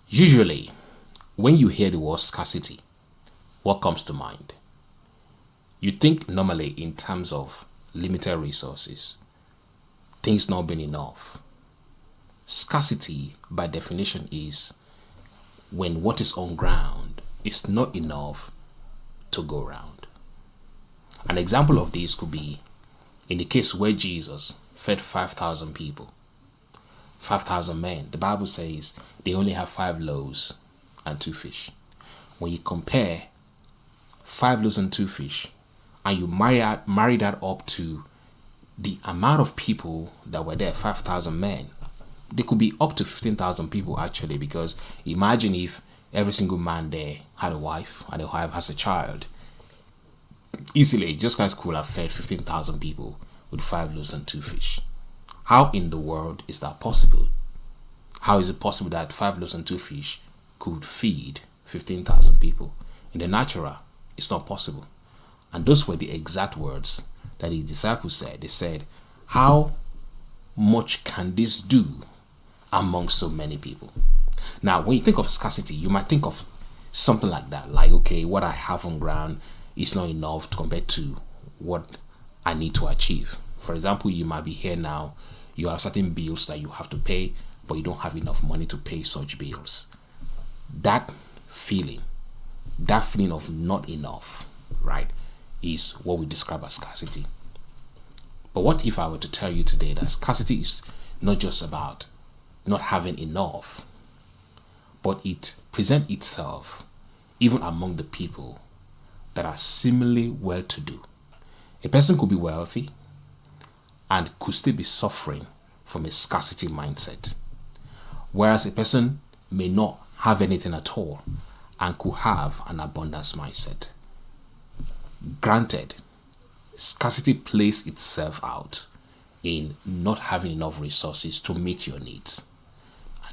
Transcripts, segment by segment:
Usually, when you hear the word scarcity, what comes to mind? You think normally in terms of limited resources, things not being enough. Scarcity, by definition, is when what is on ground is not enough to go around. An example of this could be in the case where Jesus fed 5,000 people, 5,000 men. The Bible says they only have 5 loaves and 2 fish. When you compare 5 loaves and 2 fish and you marry that up to the amount of people that were there, 5,000 men, they could be up to 15,000 people actually, because imagine if every single man there had a wife and the wife has a child. Easily, just guys could have fed 15,000 people with 5 loaves and 2 fish. How in the world is that possible? How is it possible that 5 loaves and 2 fish could feed 15,000 people? In the natural, it's not possible. And those were the exact words that the disciples said. They said, how much can this do among so many people? Now, when you think of scarcity, you might think of something like that. Like, okay, what I have on ground is not enough compared to what I need to achieve. For example, you might be here now, you have certain bills that you have to pay, but you don't have enough money to pay such bills. That feeling of not enough, right, is what we describe as scarcity. But what if I were to tell you today that scarcity is not just about not having enough, but it presents itself even among the people that are similarly well-to-do. A person could be wealthy and could still be suffering from a scarcity mindset, whereas a person may not have anything at all and could have an abundance mindset. Granted, scarcity plays itself out in not having enough resources to meet your needs.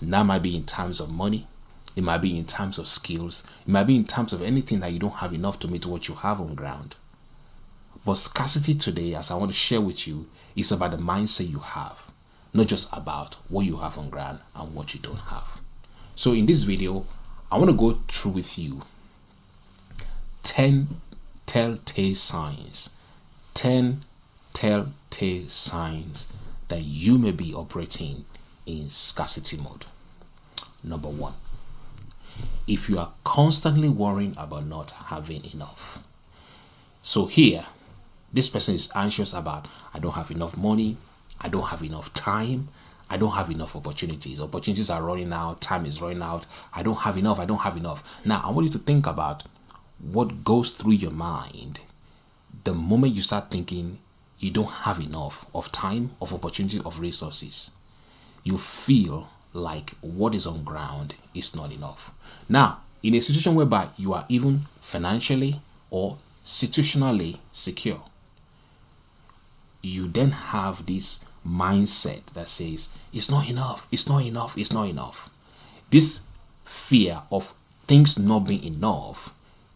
And that might be in terms of money, it might be in terms of skills, it might be in terms of anything that you don't have enough to meet what you have on ground. But scarcity today, as I want to share with you, is about the mindset you have, not just about what you have on ground and what you don't have. So in this video, I want to go through with you 10 telltale signs, 10 telltale signs that you may be operating in scarcity mode. Number 1, if you are constantly worrying about not having enough. So here, this person is anxious about, I don't have enough money, I don't have enough time, I don't have enough opportunities. Opportunities are running out, time is running out, I don't have enough. Now, I want you to think about what goes through your mind the moment you start thinking you don't have enough of time, of opportunity, of resources. You feel like what is on ground is not enough. Now, in a situation whereby you are even financially or situationally secure, you then have this mindset that says, it's not enough, it's not enough, it's not enough. This fear of things not being enough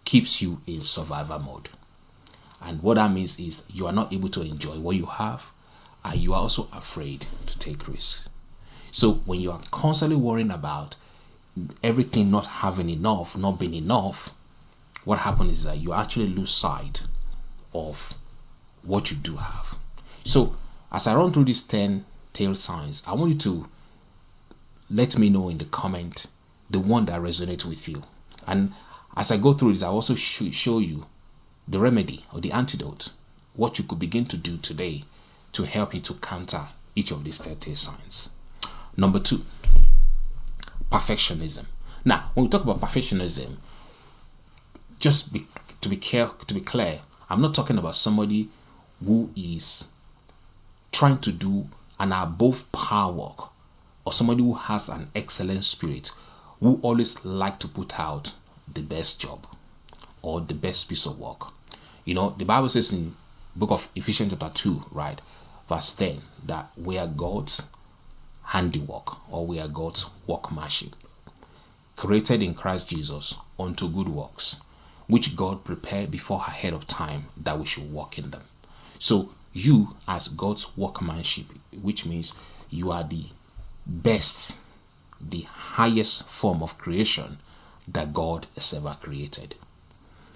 keeps you in survival mode. And what that means is you are not able to enjoy what you have, and you are also afraid to take risks. So when you are constantly worrying about everything not having enough, not being enough, what happens is that you actually lose sight of what you do have. So as I run through these 10 telltale signs, I want you to let me know in the comment the one that resonates with you. And as I go through this, I also show you the remedy or the antidote, what you could begin to do today to help you to counter each of these telltale signs. Number 2, perfectionism. Now, when we talk about perfectionism, just to be clear, I'm not talking about somebody who is trying to do an above par work, or somebody who has an excellent spirit, who always like to put out the best job or the best piece of work. You know, the Bible says in book of Ephesians chapter 2, right, verse 10, that we are God's handiwork, or we are God's workmanship, created in Christ Jesus unto good works, which God prepared before ahead of time that we should walk in them. So you as God's workmanship, which means you are the best the highest form of creation that God has ever created.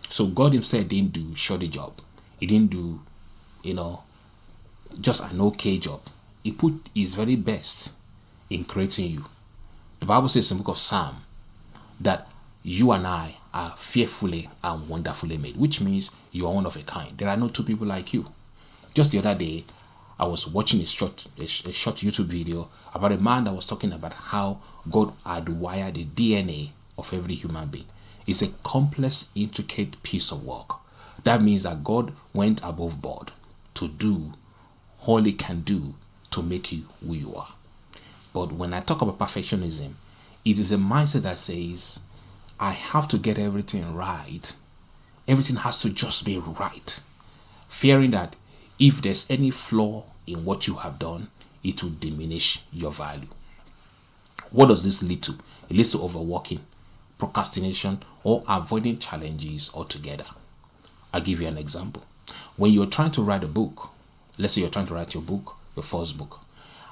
So God himself didn't do shoddy job. He didn't do, just an okay job. He put his very best in creating you. The Bible says in the book of Psalm that you and I are fearfully and wonderfully made, which means you are one of a kind. There are no two people like you. Just the other day, I was watching a short YouTube video about a man that was talking about how God had wired the DNA of every human being. It's a complex, intricate piece of work. That means that God went above board to do all he can do to make you who you are. But when I talk about perfectionism, it is a mindset that says, I have to get everything right. Everything has to just be right. Fearing that if there's any flaw in what you have done, it will diminish your value. What does this lead to? It leads to overworking, procrastination, or avoiding challenges altogether. I'll give you an example. When you're trying to write a book, let's say you're trying to write your book, your first book,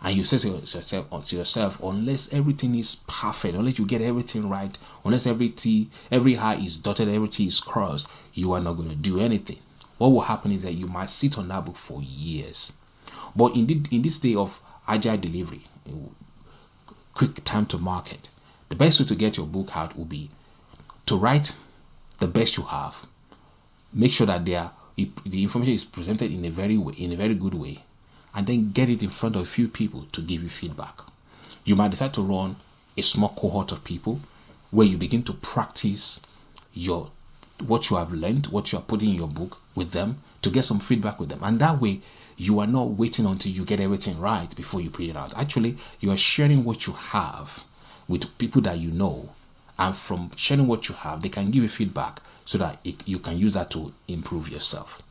and you say to yourself, unless everything is perfect, unless you get everything right, unless every I is dotted, every T is crossed, you are not going to do anything. What will happen is that you might sit on that book for years. But in this day of agile delivery, quick time to market, the best way to get your book out will be to write the best you have. Make sure that the information is presented in a very good way, and then get it in front of a few people to give you feedback. You might decide to run a small cohort of people where you begin to practice what you have learned, what you are putting in your book with them, to get some feedback with them. And that way, you are not waiting until you get everything right before you put it out. Actually, you are sharing what you have with people that you know. And from sharing what you have, they can give you feedback so that you can use that to improve yourself.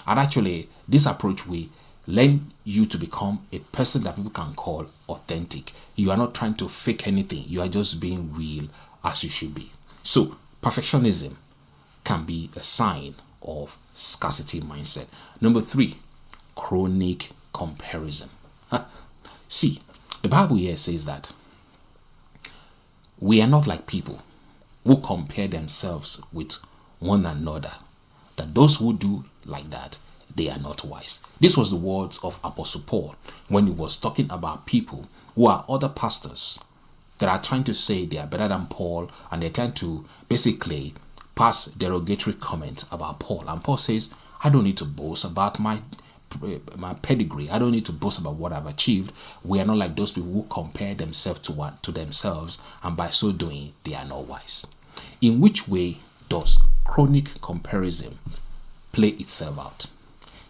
And actually, this approach will learn you to become a person that people can call authentic. You are not trying to fake anything. You are just being real as you should be. So, perfectionism can be a sign of scarcity mindset. Number 3, chronic comparison. See, the Bible here says that we are not like people who compare themselves with one another. That those who do like that, they are not wise. This was the words of Apostle Paul when he was talking about people who are other pastors that are trying to say they are better than Paul, and they're trying to basically pass derogatory comments about Paul. And Paul says, I don't need to boast about my pedigree. I don't need to boast about what I've achieved. We are not like those people who compare themselves to themselves, and by so doing, they are not wise. In which way does chronic comparison play itself out?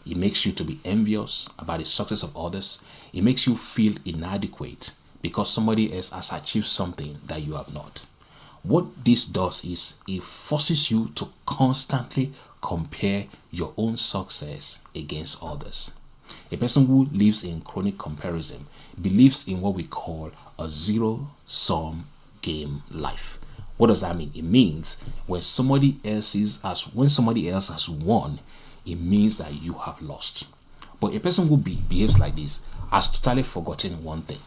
It makes you to be envious about the success of others. It makes you feel inadequate because somebody else has achieved something that you have not. What this does is it forces you to constantly compare your own success against others. A person who lives in chronic comparison believes in what we call a zero-sum game life. What does that mean? It means when somebody else has won, it means that you have lost. But a person who behaves like this has totally forgotten one thing: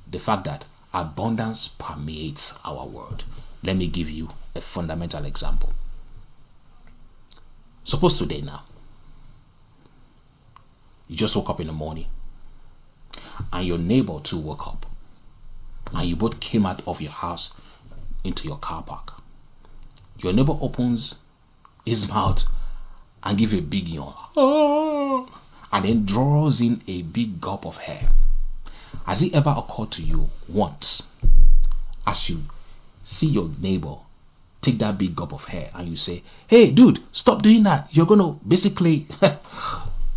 the fact that abundance permeates our world. Let me give you a fundamental example. Suppose today now, you just woke up in the morning and your neighbor too woke up, and you both came out of your house into your car park. Your neighbor opens his mouth and gives a big yawn, and then draws in a big gulp of air. Has it ever occurred to you once, as you see your neighbor take that big gulp of air, and you say, hey dude, stop doing that, you're gonna basically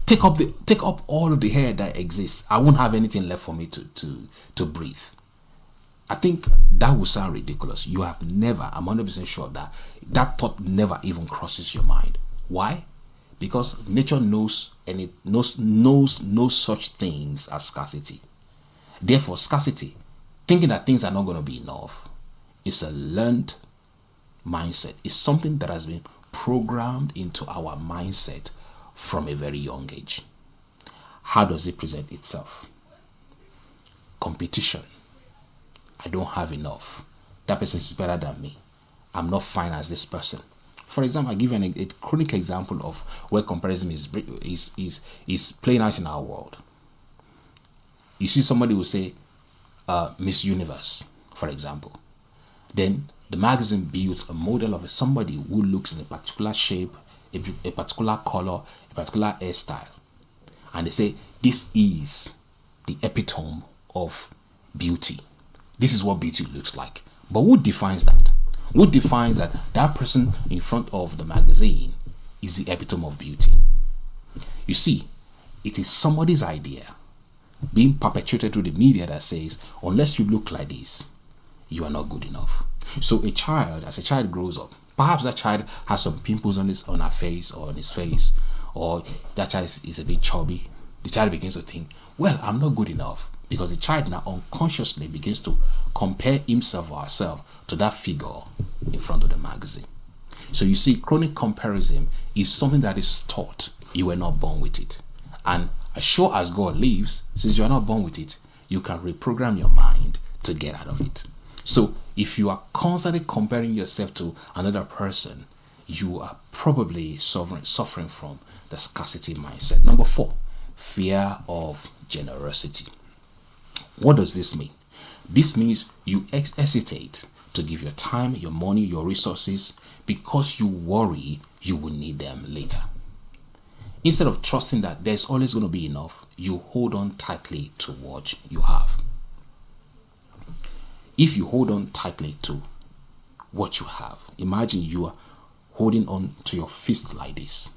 take up all of the air that exists. I won't have anything left for me to breathe. I think that would sound ridiculous. You have never, I'm 100% sure that thought never even crosses your mind. Why? Because nature knows, and it knows no such things as scarcity. Therefore, scarcity, thinking that things are not going to be enough, is a learned mindset. It's something that has been programmed into our mindset from a very young age. How does it present itself? Competition, I don't have enough. That person is better than me. I'm not fine as this person. For example, I give you a chronic example of where comparison is playing out in our world. You see somebody will say, Miss Universe, for example. Then the magazine builds a model of somebody who looks in a particular shape, a particular color, a particular hairstyle. And they say, this is the epitome of beauty. This is what beauty looks like. But who defines that? Who defines that that person in front of the magazine is the epitome of beauty? You see, it is somebody's idea being perpetuated through the media that says, unless you look like this, you are not good enough. So as a child grows up, perhaps that child has some pimples on her face or on his face, or that child is a bit chubby. The child begins to think, well, I'm not good enough, because the child now unconsciously begins to compare himself or herself to that figure in front of the magazine. So you see, chronic comparison is something that is taught. You were not born with it. And as sure as God lives, since you are not born with it, you can reprogram your mind to get out of it. So if you are constantly comparing yourself to another person, you are probably suffering from the scarcity mindset. Number 4, fear of generosity. What does this mean? This means you hesitate to give your time, your money, your resources because you worry you will need them later. Instead of trusting that there's always going to be enough, you hold on tightly to what you have. If you hold on tightly to what you have, imagine you are holding on to your fist like this.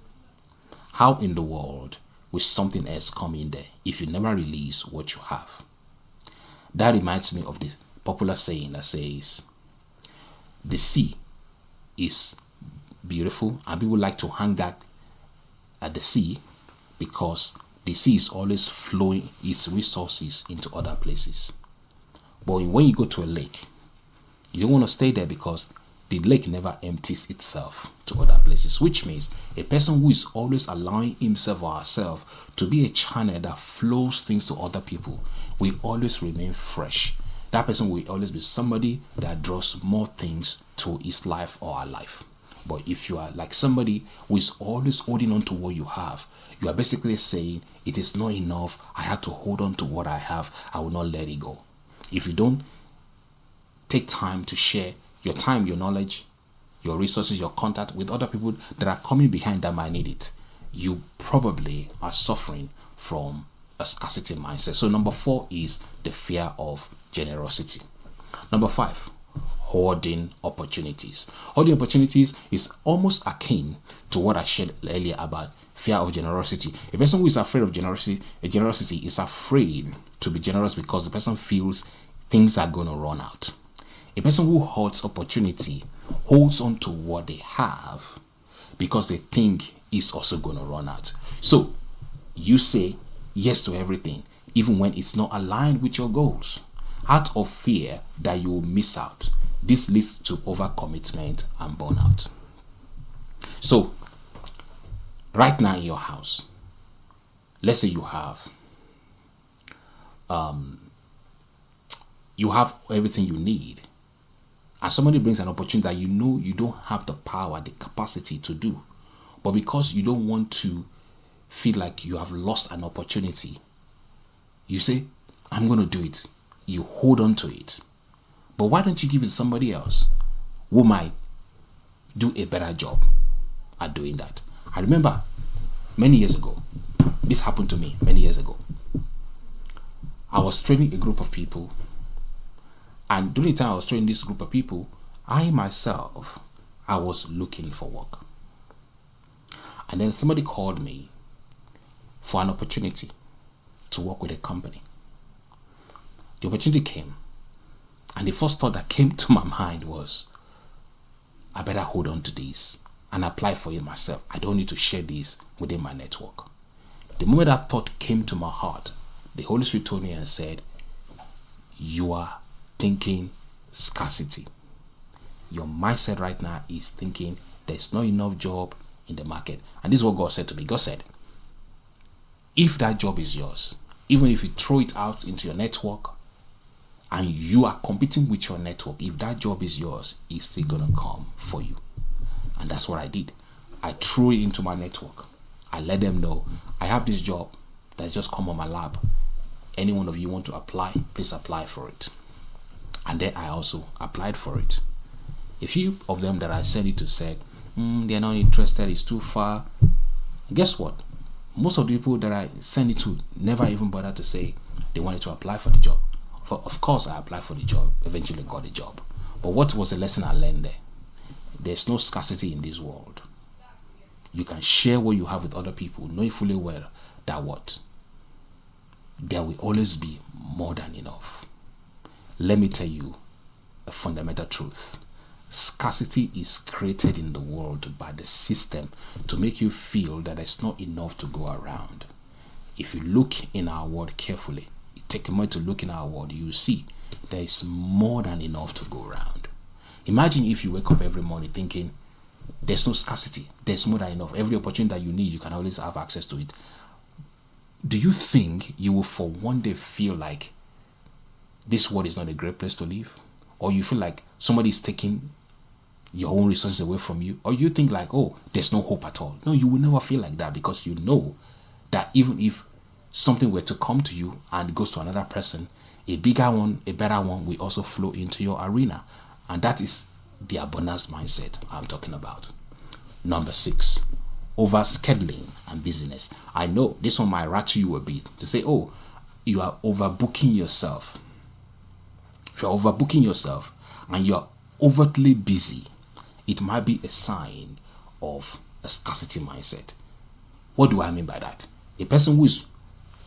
How in the world will something else come in there if you never release what you have? That reminds me of this popular saying that says, the sea is beautiful and people like to hang that at the sea because the sea is always flowing its resources into other places. But when you go to a lake, you don't want to stay there because the lake never empties itself to other places, which means a person who is always allowing himself or herself to be a channel that flows things to other people will always remain fresh. That person will always be somebody that draws more things to his life or her life. But if you are like somebody who is always holding on to what you have, you are basically saying, it is not enough, I have to hold on to what I have, I will not let it go. If you don't take time to share your time, your knowledge, your resources, your contact with other people that are coming behind that might need it, you probably are suffering from a scarcity mindset. So number 4 is the fear of generosity. Number 5, hoarding opportunities. Hoarding opportunities is almost akin to what I shared earlier about fear of generosity. A person who is afraid of generosity is afraid to be generous because the person feels things are going to run out. A person who hoards opportunity holds on to what they have because they think it's also going to run out. So you say yes to everything, even when it's not aligned with your goals, out of fear that you will miss out. This leads to overcommitment and burnout. So right now in your house, let's say you have everything you need, and somebody brings an opportunity that you know you don't have the power, the capacity to do, but because you don't want to feel like you have lost an opportunity, you say, I'm going to do it. You hold on to it. But why don't you give it to somebody else who might do a better job at doing that? I remember many years ago, this happened to me many years ago. I was training a group of people, and during the time I was training this group of people, I was looking for work. And then somebody called me for an opportunity to work with a company. The opportunity came, and the first thought that came to my mind was, I better hold on to this and apply for it myself. I don't need to share this within my network. The moment that thought came to my heart, the Holy Spirit told me and said, you are thinking scarcity. Your mindset right now is thinking there's not enough job in the market. And this is what God said to me. God said, if that job is yours, even if you throw it out into your network and you are competing with your network, if that job is yours, it's still gonna come for you. And that's what I did. I threw it into my network. I let them know, I have this job that's just come on my lap. Any one of you want to apply, please apply for it. And then I also applied for it. A few of them that I sent it to said, they're not interested, it's too far. Guess what? Most of the people that I sent it to never even bothered to say they wanted to apply for the job. Of course, I applied for the job, eventually got the job. But what was the lesson I learned there? There's no scarcity in this world. You can share what you have with other people, knowing fully well that what? There will always be more than enough. Let me tell you a fundamental truth. Scarcity is created in the world by the system to make you feel that there's not enough to go around. If you look in our world carefully, take a moment to look in our world, you will see there is more than enough to go around. Imagine if you wake up every morning thinking there's no scarcity, there's more than enough. Every opportunity that you need, you can always have access to it. Do you think you will for one day feel like this world is not a great place to live? Or you feel like somebody is taking your own resources away from you? Or you think like, oh, there's no hope at all? No, you will never feel like that, because you know that even if something were to come to you and it goes to another person, a bigger one, a better one will also flow into your arena. And that is the abundance mindset I'm talking about. Number 6, overscheduling and busyness. I know this one might rattle you a bit to say, oh, you are overbooking yourself. If you're overbooking yourself and you're overtly busy, it might be a sign of a scarcity mindset. What do I mean by that? A person who is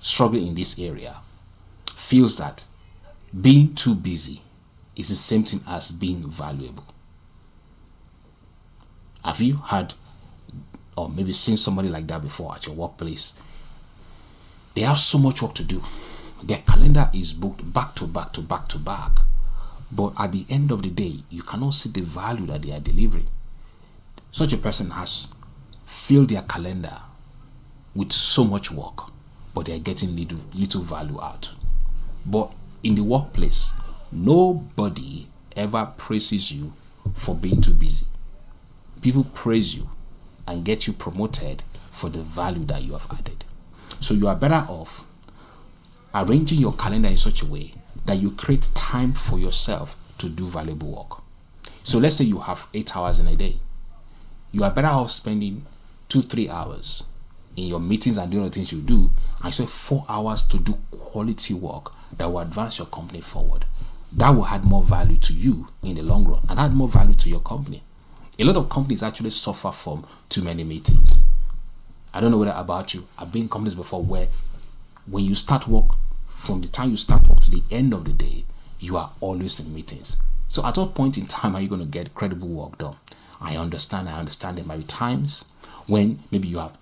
struggling in this area feels that being too busy is the same thing as being valuable. Have you had or maybe seen somebody like that before at your workplace? They have so much work to do. Their calendar is booked back to back to back to back. But at the end of the day, you cannot see the value that they are delivering. Such a person has filled their calendar with so much work, but they are getting little value out. But in the workplace, nobody ever praises you for being too busy. People praise you and get you promoted for the value that you have added. So you are better off arranging your calendar in such a way that you create time for yourself to do valuable work. So let's say you have 8 hours in a day. You are better off spending 2-3 hours in your meetings and doing the things you do, and so 4 hours to do quality work that will advance your company forward. That will add more value to you in the long run and add more value to your company. A lot of companies actually suffer from too many meetings. I don't know whether about you. I've been in companies before where when you start work, from the time you start work to the end of the day, you are always in meetings. So at what point in time are you going to get credible work done? I understand there might be times when maybe you have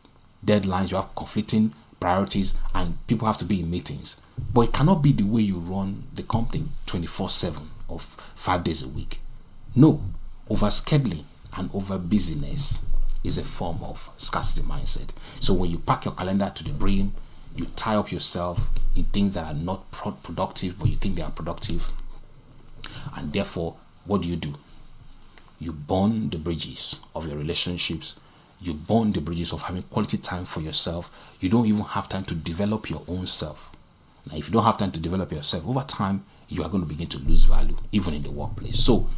deadlines, you have conflicting priorities, and people have to be in meetings. But it cannot be the way you run the company 24/7 or 5 days a week. No, overscheduling and over busyness is a form of scarcity mindset. So when you pack your calendar to the brim, you tie up yourself in things that are not productive, but you think they are productive. And therefore, what do? You burn the bridges of your relationships. You burn the bridges of having quality time for yourself. You don't even have time to develop your own self. Now, if you don't have time to develop yourself, over time, you are going to begin to lose value, even in the workplace. So,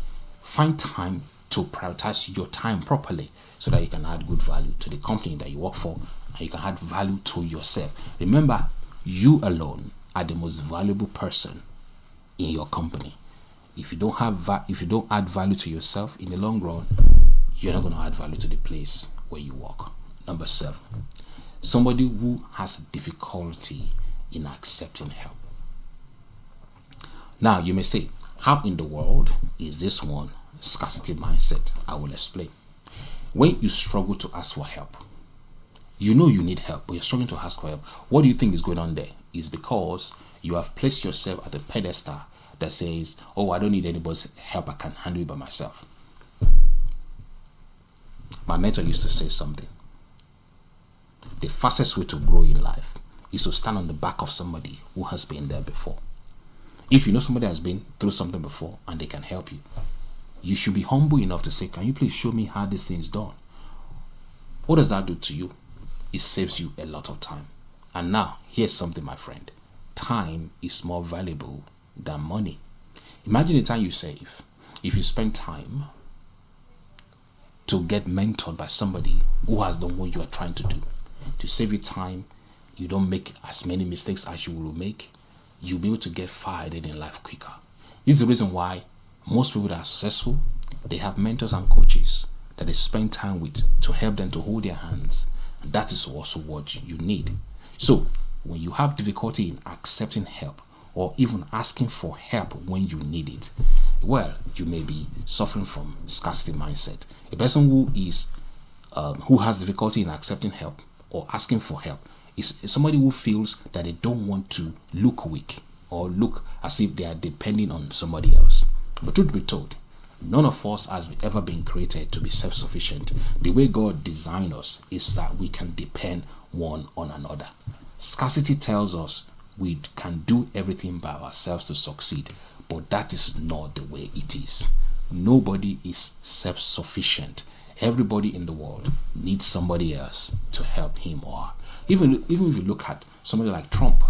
find time to prioritize your time properly so that you can add good value to the company that you work for, and you can add value to yourself. Remember, you alone are the most valuable person in your company. If you don't add value to yourself in the long run, you're not going to add value to the place where you work. Number 7, somebody who has difficulty in accepting help. Now, you may say, how in the world is this one scarcity mindset? I will explain. When you struggle to ask for help, you know you need help, but you're struggling to ask for help. What do you think is going on there? It's because you have placed yourself at a pedestal that says, oh, I don't need anybody's help, I can handle it by myself. My mentor used to say something. The fastest way to grow in life is to stand on the back of somebody who has been there before. If you know somebody has been through something before and they can help you, you should be humble enough to say, can you please show me how this thing is done? What does that do to you? It saves you a lot of time. And now, here's something, my friend. Time is more valuable than money. Imagine the time you save. If you spend time to get mentored by somebody who has done what you are trying to do, to save you time, you don't make as many mistakes as you will make, you'll be able to get far ahead in life quicker. This is the reason why most people that are successful, they have mentors and coaches that they spend time with to help them to hold their hands. And that is also what you need. So when you have difficulty in accepting help or even asking for help when you need it, well, you may be suffering from scarcity mindset. A person who has difficulty in accepting help or asking for help is somebody who feels that they don't want to look weak or look as if they are depending on somebody else. But truth be told, none of us has ever been created to be self-sufficient. The way God designed us is that we can depend one on another. Scarcity tells us we can do everything by ourselves to succeed, but that is not the way it is. Nobody is self-sufficient. Everybody in the world needs somebody else to help him or her. Even if you look at somebody like Trump,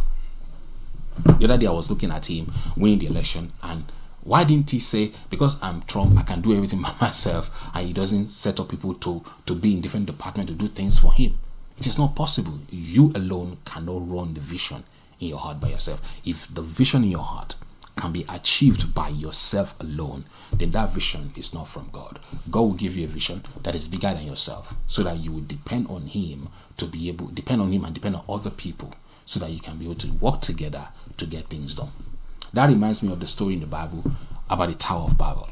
the other day I was looking at him winning the election, and why didn't he say, because I'm Trump, I can do everything by myself, and he doesn't set up people to be in different departments to do things for him? It is not possible. You alone cannot run the vision in your heart by yourself. If the vision in your heart can be achieved by yourself alone, then that vision is not from God. God will give you a vision that is bigger than yourself, so that you will depend on him to be able, depend on him and depend on other people, so that you can be able to work together to get things done. That reminds me of the story in the Bible about the Tower of Babel.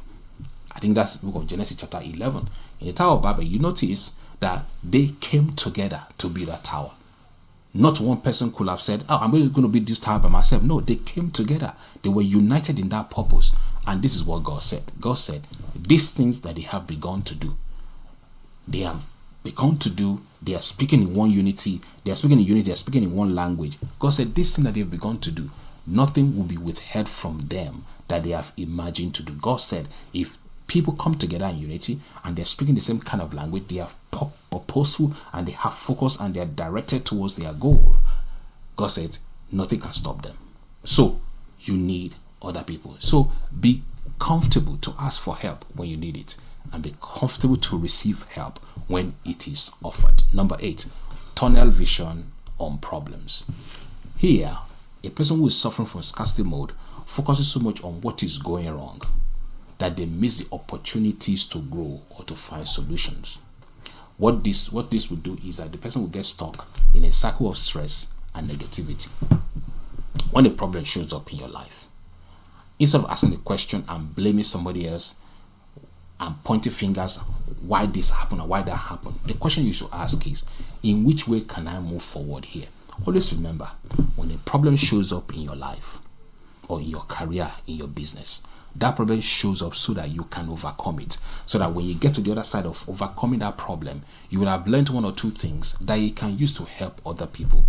I think that's the book of Genesis chapter 11. In the Tower of Babel, you notice that they came together to build that tower. Not one person could have said, I'm really going to build this tower by myself. No, they came together. They were united in that purpose. And this is what God said. God said, these things that they have begun to do, they have begun to do, they are speaking in one unity, they are speaking in unity, they are speaking in one language. God said, this thing that they've begun to do, nothing will be withheld from them that they have imagined to do. God said, if people come together in unity and they're speaking the same kind of language, they are purposeful and they have focus and they are directed towards their goal, God said, nothing can stop them. So you need other people. So be comfortable to ask for help when you need it, and be comfortable to receive help when it is offered. Number 8, tunnel vision on problems. Here, a person who is suffering from scarcity mode focuses so much on what is going wrong that they miss the opportunities to grow or to find solutions. What this would do is that the person will get stuck in a cycle of stress and negativity. When a problem shows up in your life, instead of asking the question and blaming somebody else and pointing fingers why this happened or why that happened, the question you should ask is, in which way can I move forward here? Always remember, when a problem shows up in your life or in your career, in your business, that problem shows up so that you can overcome it. So that when you get to the other side of overcoming that problem, you will have learned one or two things that you can use to help other people.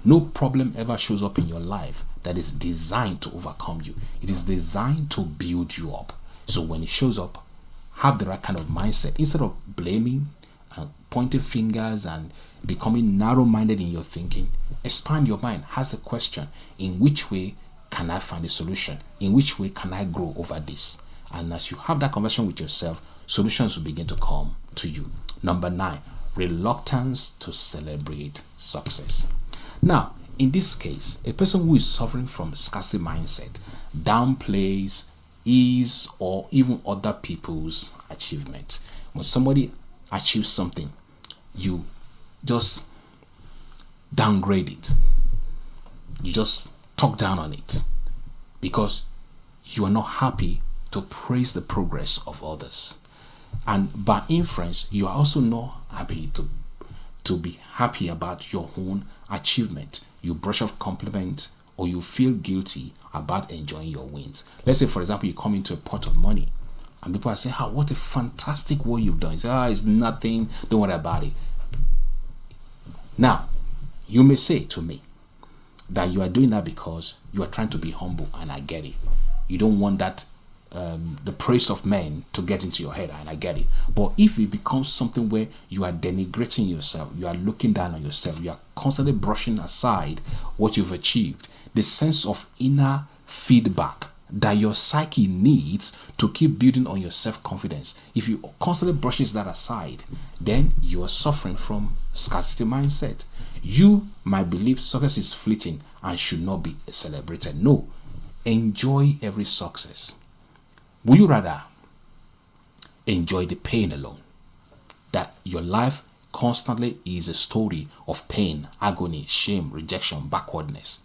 No problem ever shows up in your life that is designed to overcome you. It is designed to build you up. So when it shows up, have the right kind of mindset. Instead of blaming and pointing fingers and becoming narrow-minded in your thinking, expand your mind. Ask the question, in which way can I find a solution? In which way can I grow over this? And as you have that conversation with yourself, solutions will begin to come to you. Number 9, reluctance to celebrate success. Now, in this case, a person who is suffering from scarcity mindset downplays his or even other people's achievement. When somebody achieves something, you just downgrade it. You just talk down on it because you are not happy to praise the progress of others. And by inference, you are also not happy to be happy about your own achievement. You brush off compliments or you feel guilty about enjoying your wins. Let's say, for example, you come into a pot of money and people are saying, what a fantastic work you've done. You say, it's nothing, don't worry about it. Now, you may say to me that you are doing that because you are trying to be humble, and I get it. You don't want that the praise of men to get into your head, and I get it. But if it becomes something where you are denigrating yourself, you are looking down on yourself, you are constantly brushing aside what you've achieved, the sense of inner feedback that your psyche needs to keep building on your self-confidence, if you constantly brushes that aside, then you are suffering from scarcity mindset. You might believe success is fleeting and should not be celebrated. No, enjoy every success. Would you rather enjoy the pain alone? That your life constantly is a story of pain, agony, shame, rejection, backwardness.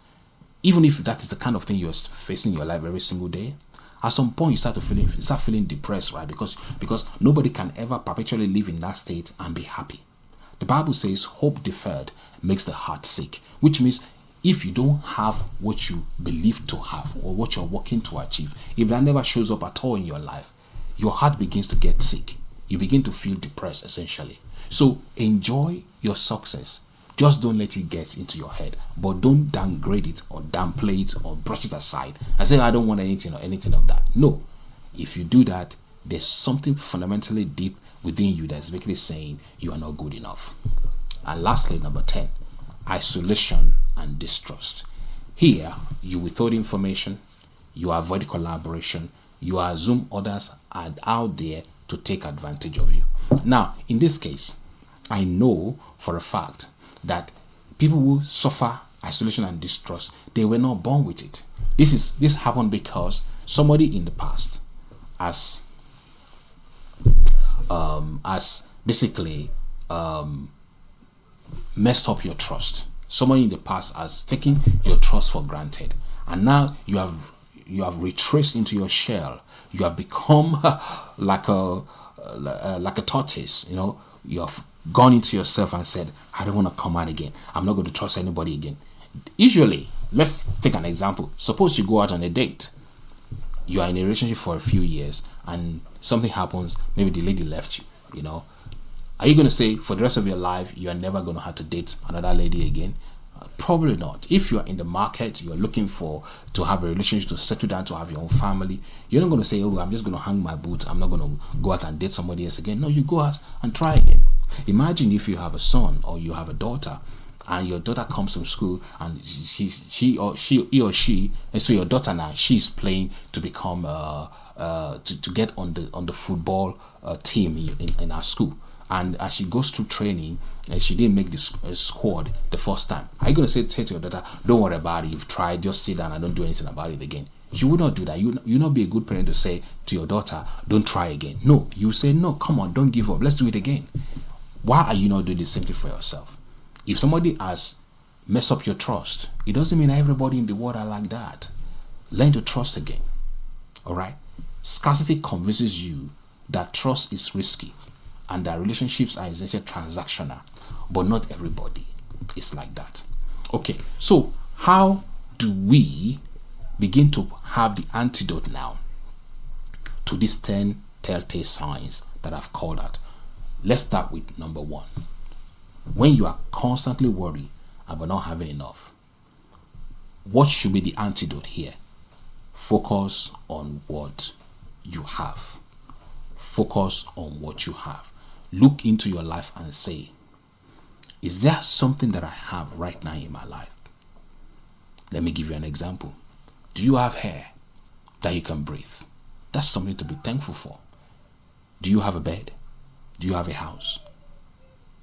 Even if that is the kind of thing you're facing in your life every single day, at some point you start feeling depressed, right? Because nobody can ever perpetually live in that state and be happy. The Bible says hope deferred makes the heart sick, which means if you don't have what you believe to have or what you're working to achieve, if that never shows up at all in your life, your heart begins to get sick. You begin to feel depressed, essentially. So enjoy your success. Just don't let it get into your head, but don't downgrade it or downplay it or brush it aside and say, I don't want anything or anything of that. No. If you do that, there's something fundamentally deep within you that's basically saying you are not good enough. And lastly, number 10, isolation and distrust. Here, you withhold information, you avoid collaboration, you assume others are out there to take advantage of you. Now, in this case, I know for a fact that people who suffer isolation and distrust, they were not born with it. This happened because somebody in the past has basically messed up your trust. Somebody in the past has taken your trust for granted, and now you have retraced into your shell. You have become like a tortoise. You have gone into yourself and said, I don't want to come out again. I'm not going to trust anybody again. Usually, let's take an example. Suppose you go out on a date. You are in a relationship for a few years and something happens. Maybe the lady left you. Are you going to say for the rest of your life you are never going to have to date another lady again? Probably not. If you are in the market, you're looking to have a relationship, to settle down, to have your own family, you're not going to say, oh, I'm just going to hang my boots, I'm not going to go out and date somebody else again. No, you go out and try again. Imagine if you have a son or you have a daughter, and your daughter comes from school and he or she, and so your daughter now, she's playing to become to get on the football team in our school. And as she goes through training, and she didn't make the squad the first time, are you going to say to your daughter, don't worry about it, you've tried, just sit down and don't do anything about it again? You would not do that. You not be a good parent to say to your daughter, don't try again. No, you say, no, come on, don't give up, let's do it again. Why are you not doing the same thing for yourself? If somebody has messed up your trust, it doesn't mean everybody in the world are like that. Learn to trust again. Alright? Scarcity convinces you that trust is risky and that relationships are essentially transactional, but not everybody is like that. Okay, so how do we begin to have the antidote now to these 10 telltale signs that I've called out? Let's start with number 1. When you are constantly worried about not having enough, what should be the antidote here? Focus on what you have. Focus on what you have. Look into your life and say, is there something that I have right now in my life? Let me give you an example. Do you have hair that you can breathe? That's something to be thankful for. Do you have a bed? Do you have a house?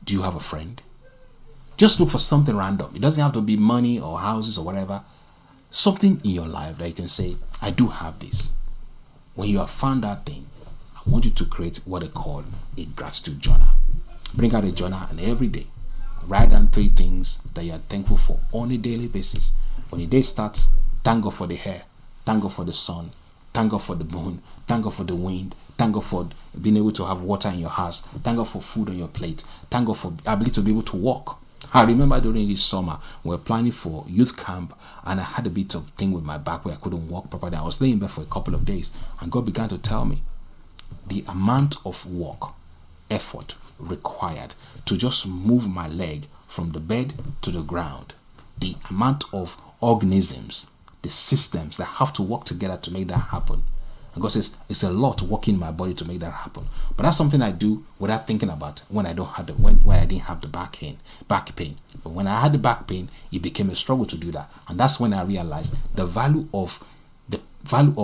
Do you have a friend? Just look for something random. It doesn't have to be money or houses or whatever. Something in your life that you can say, I do have this. When you have found that thing, I want you to create what they call a gratitude journal. Bring out a journal and every day write down 3 things that you are thankful for on a daily basis. When your day starts, thank God for the hair, thank God for the sun, thank God for the moon, thank God for the wind, thank God for being able to have water in your house, thank God for food on your plate, thank God for the ability to be able to walk. I remember during this summer, we were planning for youth camp and I had a bit of thing with my back where I couldn't walk properly. I was laying there for a couple of days and God began to tell me the amount of work, effort required to just move my leg from the bed to the ground, the amount of organisms the systems that have to work together to make that happen. And God says it's a lot working in my body to make that happen. But that's something I do without thinking about when I don't have the when I didn't have the back pain. But when I had the back pain, it became a struggle to do that. And that's when I realized the value of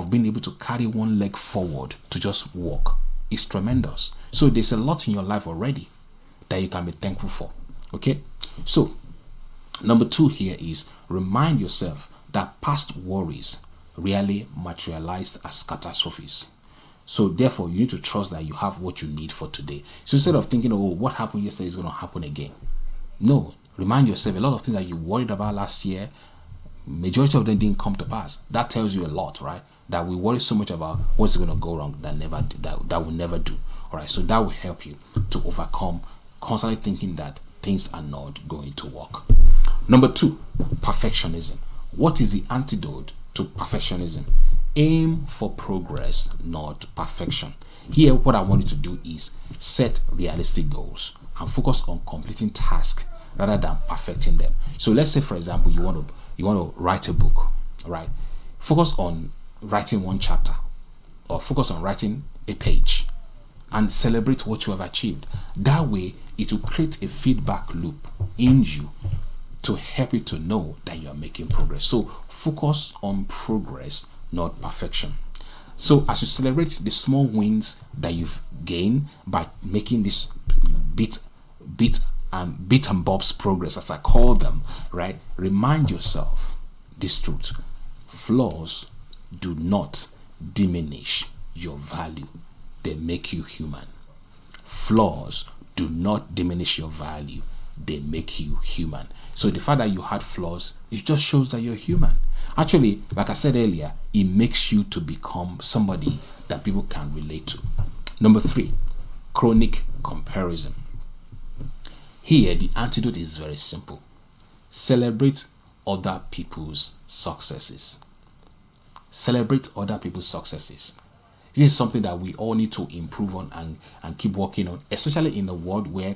being able to carry one leg forward to just walk is tremendous. So there's a lot in your life already that you can be thankful for. Okay? So number 2 here is remind yourself that past worries rarely materialized as catastrophes. So therefore, you need to trust that you have what you need for today. So instead of thinking, oh, what happened yesterday is going to happen again. No, remind yourself a lot of things that you worried about last year, majority of them didn't come to pass. That tells you a lot, right? That we worry so much about what's going to go wrong that will never do. All right, so that will help you to overcome constantly thinking that things are not going to work. Number 2, perfectionism. What is the antidote to perfectionism? Aim for progress, not perfection. Here, what I want you to do is set realistic goals and focus on completing tasks rather than perfecting them. So let's say, for example, you want to write a book, right? Focus on writing 1 chapter or focus on writing a page and celebrate what you have achieved. That way, it will create a feedback loop in you to help you to know that you are making progress. So focus on progress, not perfection. So as you celebrate the small wins that you've gained by making this bit and bobs progress, as I call them, right? Remind yourself this truth: flaws do not diminish your value, they make you human. Flaws do not diminish your value, they make you human. So the fact that you had flaws, it just shows that you're human. Actually, like I said earlier, it makes you to become somebody that people can relate to. Number 3, chronic comparison. Here, the antidote is very simple. Celebrate other people's successes. Celebrate other people's successes. This is something that we all need to improve on and keep working on, especially in a world where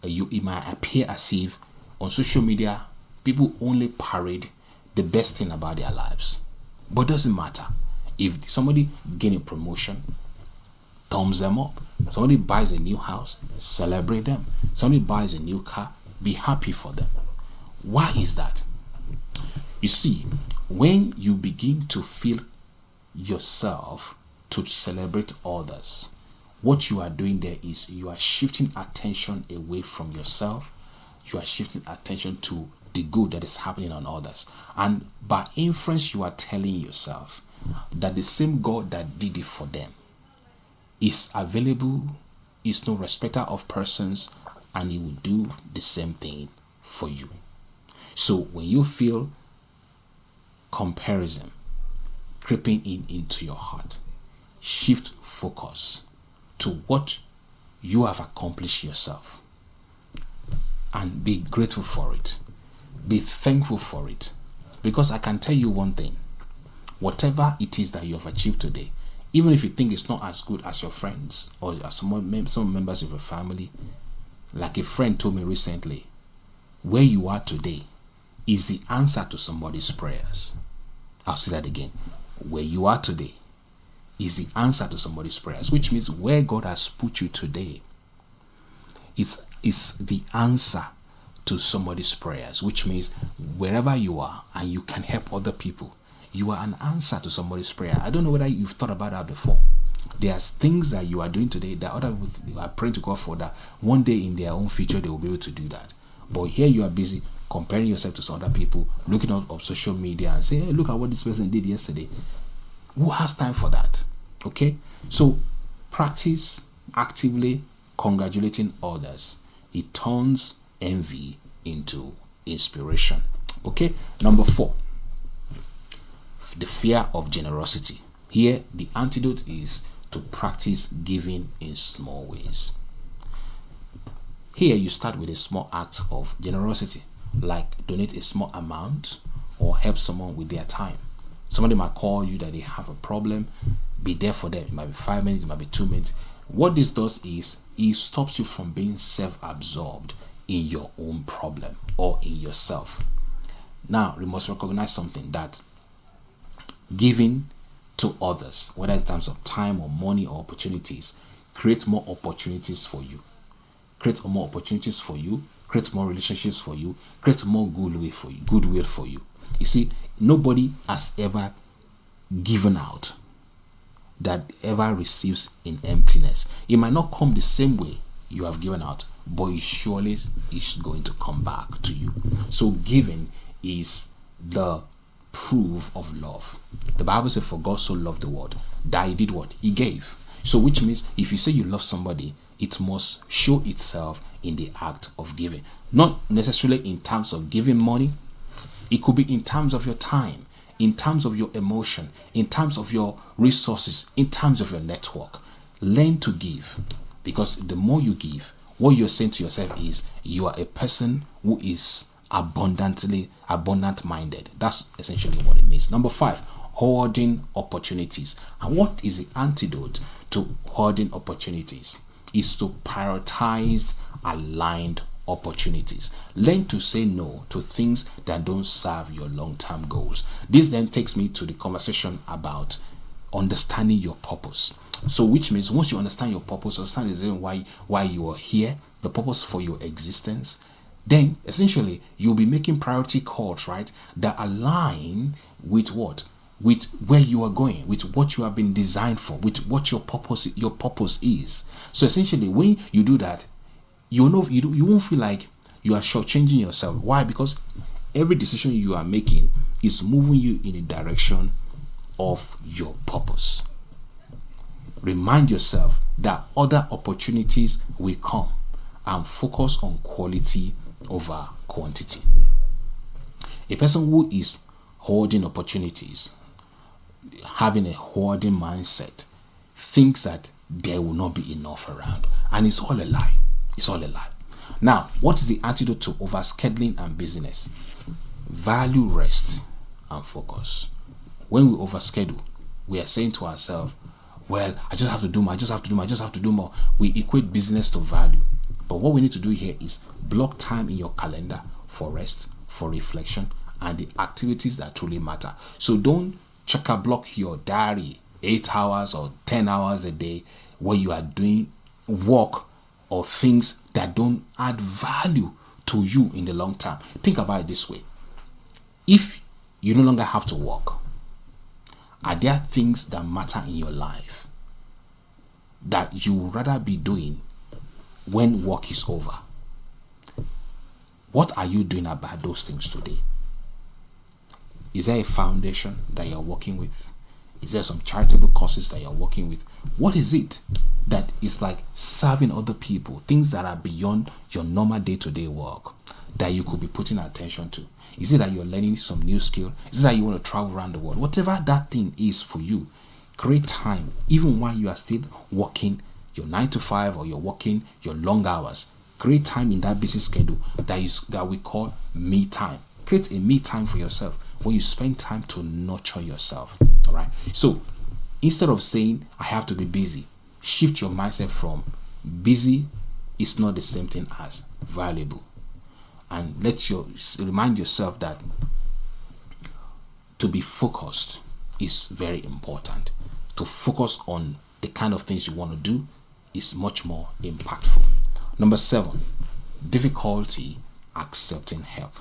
it might appear as if on social media people only parade the best thing about their lives. But it doesn't matter. If somebody gain a promotion, thumbs them up. Somebody buys a new house, celebrate them. Somebody buys a new car, be happy for them. Why is that? You see, when you begin to feel yourself to celebrate others, what you are doing there is you are shifting attention away from yourself. You are shifting attention to the good that is happening on others. And by inference, you are telling yourself that the same God that did it for them is available, is no respecter of persons, and he will do the same thing for you. So when you feel comparison creeping into your heart, shift focus to what you have accomplished yourself and be grateful for it. Be thankful for it. Because I can tell you one thing: whatever it is that you have achieved today, even if you think it's not as good as your friends or as some members of your family, like a friend told me recently, where you are today is the answer to somebody's prayers. I'll say that again. Where you are today is the answer to somebody's prayers, which means where God has put you today is the answer to somebody's prayers, which means wherever you are and you can help other people, you are an answer to somebody's prayer. I don't know whether you've thought about that before. There's things that you are doing today that other people are praying to God for, that one day in their own future they will be able to do that. But here you are busy comparing yourself to some other people, looking up social media and say, hey, look at what this person did yesterday. Who has time for that? Okay? So practice actively congratulating others. It turns envy into inspiration. Okay? Number 4, the fear of generosity. Here, the antidote is to practice giving in small ways. Here, you start with a small act of generosity, like donate a small amount or help someone with their time. Somebody might call you that they have a problem. Be there for them. It might be 5 minutes, it might be 2 minutes. What this does is it stops you from being self-absorbed in your own problem or in yourself. Now, we must recognize something, that Giving to others, whether in terms of time or money or opportunities, create more opportunities for you. Create more opportunities for you, create more relationships for you, create more goodwill for you. You see, nobody has ever given out that ever receives in emptiness. It might not come the same way you have given out, but it surely is going to come back to you. So giving is the proof of love. The Bible says, for God so loved the world that he did what? He gave. So which means if you say you love somebody, it must show itself in the act of giving. Not necessarily in terms of giving money. It could be in terms of your time, in terms of your emotion, in terms of your resources, in terms of your network. Learn to give, because the more you give, what you're saying to yourself is you are a person who is abundant minded. That's essentially what it means. Number 5, hoarding opportunities. And what is the antidote to hoarding opportunities? Is to prioritize aligned opportunities. Learn to say no to things that don't serve your long-term goals. This then takes me to the conversation about understanding your purpose. So which means once you understand your purpose, understand the reason why you are here, the purpose for your existence, then essentially you'll be making priority calls, right, that align with what? With where you are going, with what you have been designed for, with what your purpose is. So essentially when you do that, you won't feel like you are shortchanging yourself. Why? Because every decision you are making is moving you in a direction of your purpose. Remind yourself that other opportunities will come, and focus on quality over quantity. A person who is hoarding opportunities, having a hoarding mindset, thinks that there will not be enough around, and it's all a lie. It's all a lie. Now, what is the antidote to overscheduling and busyness? Value rest and focus. When we overschedule, we are saying to ourselves, well, I just have to do more. We equate business to value. But what we need to do here is block time in your calendar for rest, for reflection, and the activities that truly matter. So don't block your diary 8 hours or 10 hours a day where you are doing work or things that don't add value to you in the long term. Think about it this way. If you no longer have to work, are there things that matter in your life that you would rather be doing when work is over? What are you doing about those things today? Is there a foundation that you're working with? Is there some charitable causes that you're working with? What is it that is like serving other people? Things that are beyond your normal day-to-day work that you could be putting attention to. Is it that you're learning some new skill? Is it that you want to travel around the world? Whatever that thing is for you, create time, even while you are still working your 9 to 5 or you're working your long hours. Create time in that busy schedule that we call me time. Create a me time for yourself where you spend time to nurture yourself. All right. So instead of saying I have to be busy, shift your mindset from busy is not the same thing as valuable. And remind yourself that to be focused is very important. To focus on the kind of things you want to do is much more impactful. Number 7, difficulty accepting help.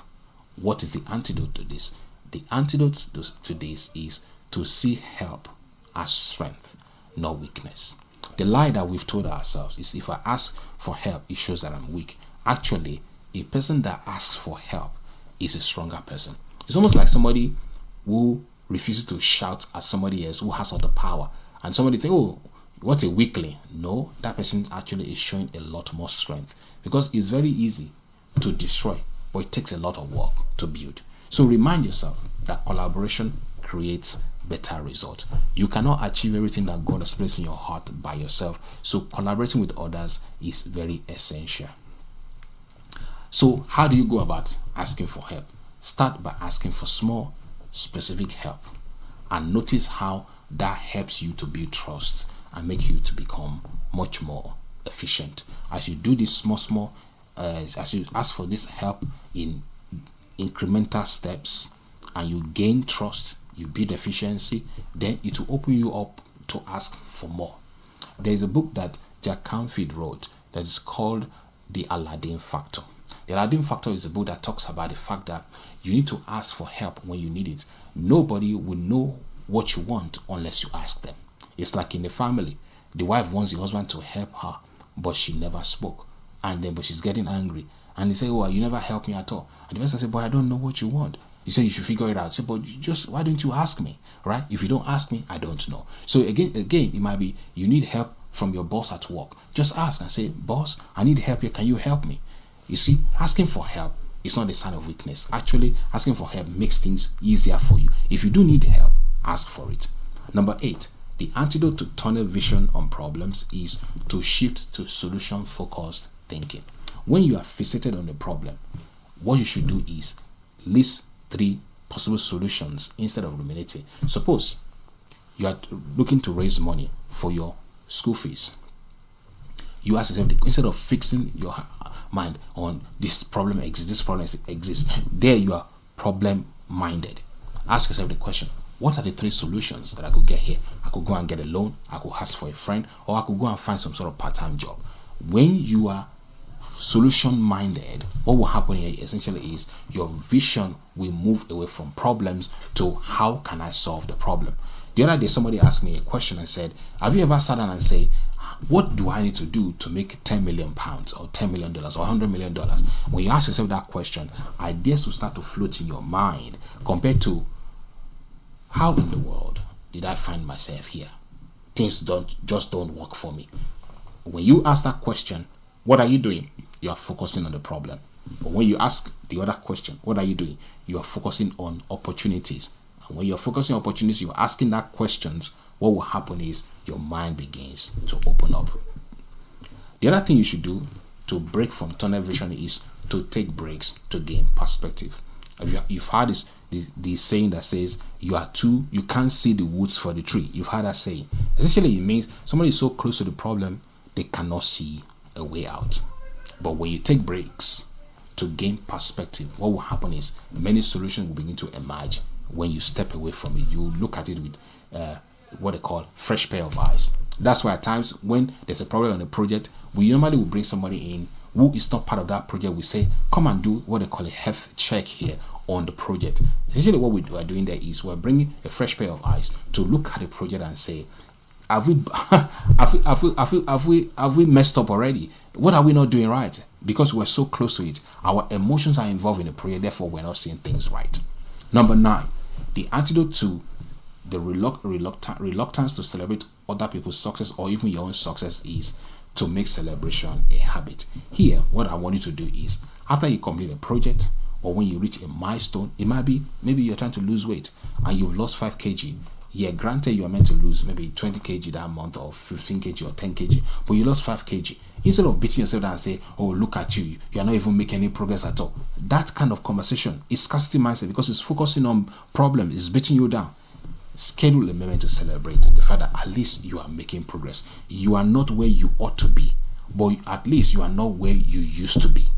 What is the antidote to this? The antidote to this is to see help as strength, not weakness. The lie that we've told ourselves is if I ask for help, it shows that I'm weak. Actually, a person that asks for help is a stronger person. It's almost like somebody who refuses to shout at somebody else who has all the power, and somebody think, oh, what a weakling. No, that person actually is showing a lot more strength, because it's very easy to destroy, but it takes a lot of work to build. So remind yourself that collaboration creates better results. You cannot achieve everything that God has placed in your heart by yourself. So collaborating with others is very essential. So how do you go about asking for help? Start by asking for small, specific help, and notice how that helps you to build trust and make you to become much more efficient. As you do this as you ask for this help in incremental steps and you gain trust, you build efficiency, then it will open you up to ask for more. There is a book that Jack Canfield wrote that is called The Aladdin Factor. The Aladdin Factor is a book that talks about the fact that you need to ask for help when you need it. Nobody will know what you want unless you ask them. It's like in the family. The wife wants the husband to help her, but she never spoke. But she's getting angry. And they say, oh, you never help me at all. And the person says, but I don't know what you want. You say you should figure it out. Say, but why don't you ask me? Right? If you don't ask me, I don't know. So again, it might be you need help from your boss at work. Just ask and say, boss, I need help here. Can you help me? You see, asking for help is not a sign of weakness. Actually, asking for help makes things easier for you. If you do need help, ask for it. Number 8, the antidote to tunnel vision on problems is to shift to solution-focused thinking. When you are fixated on the problem, what you should do is list 3 possible solutions instead of ruminating. Suppose you are looking to raise money for your school fees. You ask yourself, instead of fixing your mind on this problem exists, there you are problem minded. Ask yourself the question, what are the 3 solutions that I could get here? I could go and get a loan, I could ask for a friend, or I could go and find some sort of part-time job. When you are solution minded, what will happen here essentially is your vision will move away from problems to how can I solve the problem. The other day somebody asked me a question and said, have you ever sat down and say, what do I need to do to make 10 million pounds or $10 million or $100 million? When you ask yourself that question, ideas will start to float in your mind compared to, how in the world did I find myself here? Things just don't work for me. When you ask that question, what are you doing? You are focusing on the problem. But when you ask the other question, what are you doing? You are focusing on opportunities. And when you're focusing on opportunities, you're asking that questions, what will happen is your mind begins to open up. The other thing you should do to break from tunnel vision is to take breaks to gain perspective. You've heard this saying that says you can't see the woods for the tree. You've heard that saying. Essentially, it means somebody is so close to the problem they cannot see a way out. But when you take breaks to gain perspective, what will happen is many solutions will begin to emerge. When you step away from it, you look at it with what they call fresh pair of eyes. That's why at times when there's a problem on a project, we normally will bring somebody in who is not part of that project. We say, come and do what they call a health check here on the project. Essentially what we are doing there is we're bringing a fresh pair of eyes to look at the project and say, have we messed up already? What are we not doing right? Because we're so close to it, our emotions are involved in the project, therefore we're not seeing things right. Number 9, the antidote to the reluctance to celebrate other people's success or even your own success is to make celebration a habit. Here, what I want you to do is, after you complete a project or when you reach a milestone, it might be maybe you're trying to lose weight and you've lost 5 kg. Yeah, granted you are meant to lose maybe 20 kg that month or 15 kg or 10 kg, but you lost 5 kg. Instead of beating yourself down and say, oh, look at you, you are not even making any progress at all. That kind of conversation is scarcity mindset because it's focusing on problems, it's beating you down. Schedule a moment to celebrate the fact that at least you are making progress. You are not where you ought to be, but at least you are not where you used to be.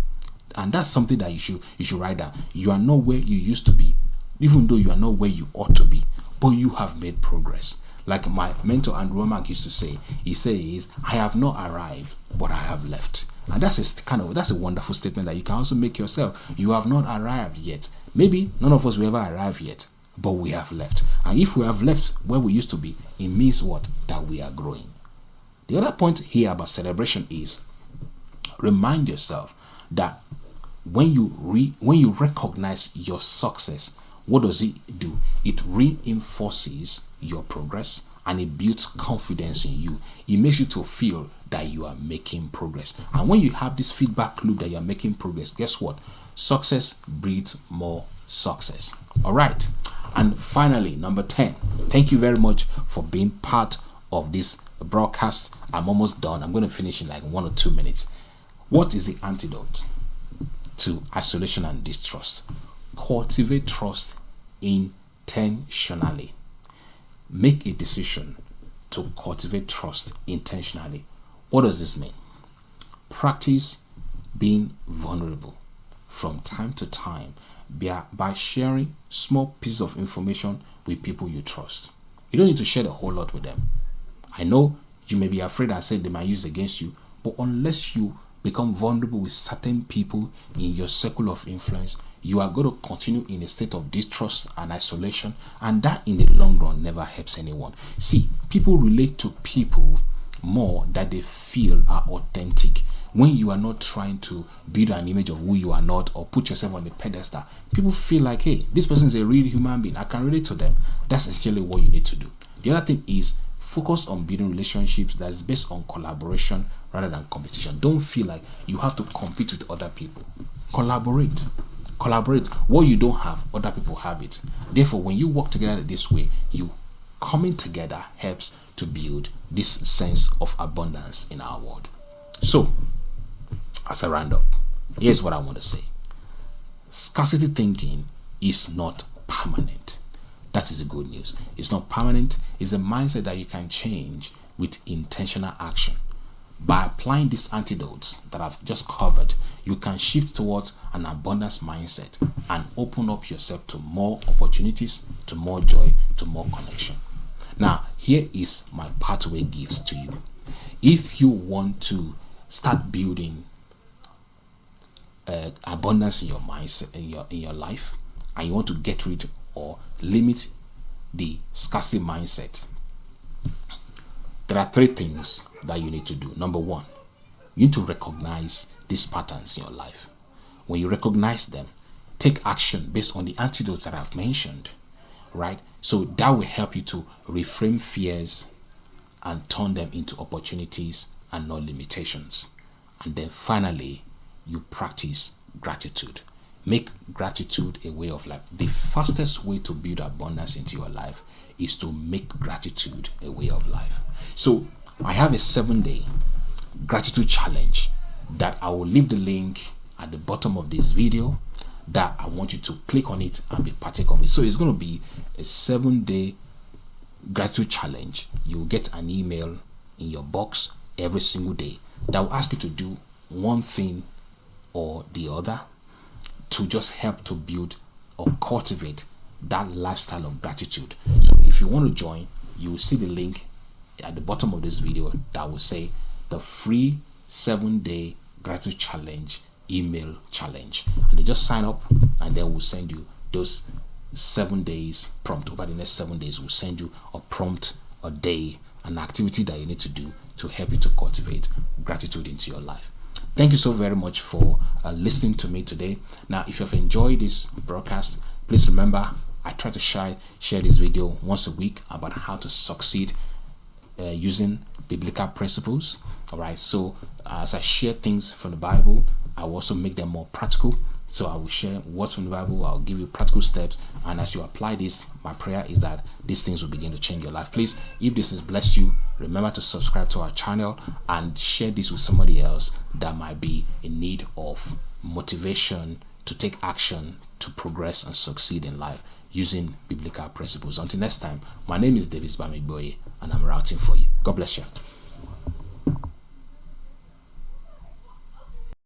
And that's something that you should write down. You are not where you used to be, even though you are not where you ought to be, but you have made progress. Like my mentor Andrew Womack used to say, he says, I have not arrived, but I have left. And that's a wonderful statement that you can also make yourself. You have not arrived yet. Maybe none of us will ever arrive yet, but we have left. And if we have left where we used to be, it means what? That we are growing. The other point here about celebration is remind yourself that when you recognize your success, what does it do? It reinforces your progress and it builds confidence in you. It makes you to feel that you are making progress. And when you have this feedback loop that you are making progress, guess what? Success breeds more success. All right. And finally, number 10. Thank you very much for being part of this broadcast. I'm almost done. I'm going to finish in like 1 or 2 minutes. What is the antidote to isolation and distrust? Cultivate trust intentionally. Make a decision to cultivate trust intentionally. What does this mean? Practice being vulnerable from time to time. by sharing small pieces of information with people you trust. You don't need to share a whole lot with them. I know you may be afraid I said they might use it against you, but unless you become vulnerable with certain people in your circle of influence, you are going to continue in a state of distrust and isolation, and that in the long run never helps anyone. See, people relate to people more that they feel are authentic. When you are not trying to build an image of who you are not or put yourself on a pedestal, people feel like, hey, this person is a real human being, I can relate to them. That's essentially what you need to do. The other thing is focus on building relationships that is based on collaboration rather than competition. Don't feel like you have to compete with other people. Collaborate. What you don't have, other people have it. Therefore, when you work together this way, you coming together helps to build this sense of abundance in our world. So, as a round up, here's what I want to say. Scarcity thinking is not permanent. That is the good news. It's not permanent. It's a mindset that you can change with intentional action. By applying these antidotes that I've just covered, you can shift towards an abundance mindset and open up yourself to more opportunities, to more joy, to more connection. Now, here is my pathway gifts to you. If you want to start building abundance in your mindset, in your life, and you want to get rid or limit the scarcity mindset, there are 3 things that you need to do. Number 1, you need to recognize these patterns in your life. When you recognize them, take action based on the antidotes that I've mentioned, right? So that will help you to reframe fears and turn them into opportunities and not limitations. And then finally, you practice gratitude. Make gratitude a way of life. The fastest way to build abundance into your life is to make gratitude a way of life. So I have a 7-day gratitude challenge that I will leave the link at the bottom of this video, that I want you to click on it and be partake of it. So it's going to be a 7-day gratitude challenge. You will get an email in your box every single day that will ask you to do one thing or the other to just help to build or cultivate that lifestyle of gratitude. So if you want to join, you will see the link at the bottom of this video that will say the free 7-day gratitude challenge email challenge, and they just sign up and then we'll send you those 7 days prompt. Over the next 7 days we'll send you a prompt, a day, an activity that you need to do to help you to cultivate gratitude into your life. Thank you so very much for listening to me today. Now, if you've enjoyed this broadcast, please remember I try to share this video once a week about how to succeed using biblical principles. All right, so as I share things from the Bible, I will also make them more practical. So I will share words from the Bible, I'll give you practical steps, and as you apply this, my prayer is that these things will begin to change your life. Please, if this has blessed you, remember to subscribe to our channel and share this with somebody else that might be in need of motivation to take action to progress and succeed in life using biblical principles. Until next time, my name is Davis Bamigboye and I'm routing for you. God bless you.